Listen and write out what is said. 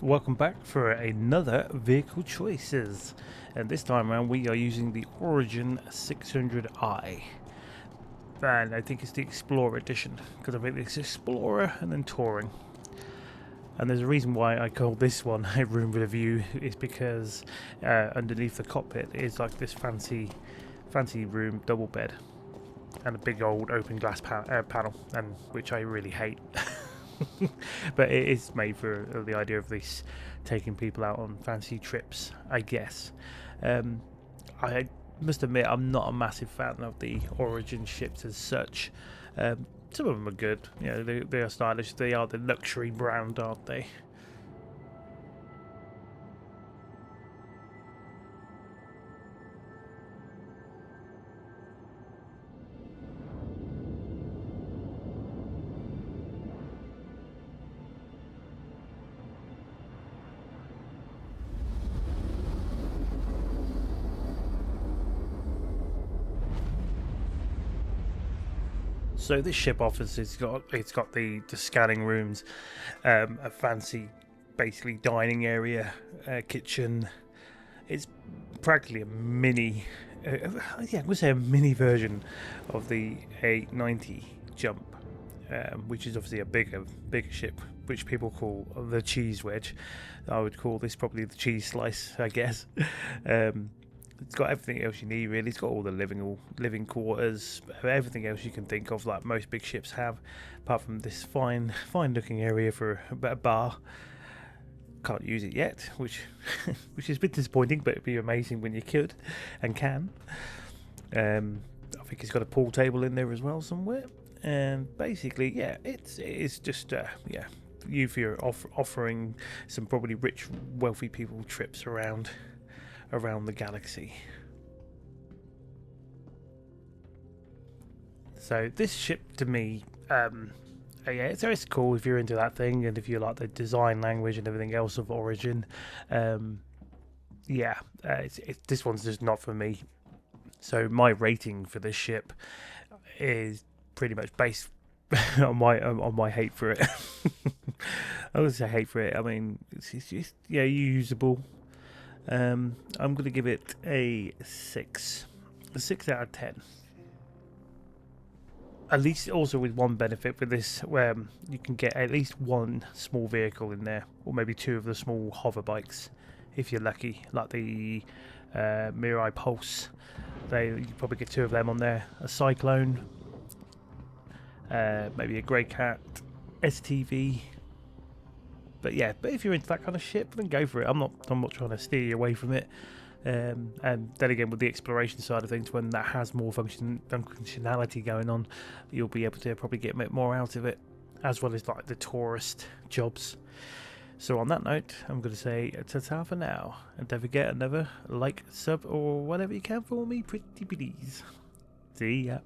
Welcome back for another vehicle choices, and this time around we are using the Origin 600i, and I think it's the Explorer edition because I think it's Explorer and then Touring. And there's a reason why I call this one a room with a view, is because underneath the cockpit is like this fancy room double bed and a big old open glass panel, and which I really hate. But it is made for the idea of this taking people out on fancy trips, I guess. I must admit I'm not a massive fan of the Origin ships as such. Some of them are good, you know, they are stylish. They are the luxury brand, aren't they? So this ship offers, it's got the scanning rooms, a fancy, basically dining area, kitchen. It's practically a mini, I would say a mini version of the 890 Jump, which is obviously a bigger ship, which people call the cheese wedge. I would call this probably the cheese slice, I guess. It's got everything else you need, really. It's got all the living quarters, everything else you can think of, like most big ships have, apart from this fine looking area for a bar. Can't use it yet, which is a bit disappointing, but it'd be amazing when you could and can. I think it's got a pool table in there as well somewhere, and basically, yeah, it's just you for your offering some probably rich, wealthy people trips around the galaxy. So this ship, to me, yeah, it's cool if you're into that thing and if you like the design language and everything else of Origin. Yeah, this one's just not for me. So my rating for this ship is pretty much based on my hate for it. I would say hate for it. I mean, it's just, yeah, usable. I'm going to give it a 6 out of 10. At least also with one benefit with this, where you can get at least one small vehicle in there, or maybe two of the small hover bikes if you're lucky, like the Mirai Pulse. You probably get two of them on there. A Cyclone, maybe a Grey Cat, STV. But yeah, if you're into that kind of ship, then go for it. I'm not trying to steer you away from it. And then again, with the exploration side of things, when that has more functionality going on, you'll be able to probably get a bit more out of it, as well as like the tourist jobs. So on that note, I'm going to say ta-ta for now, and don't forget another like, sub, or whatever you can for me, pretty please. See ya.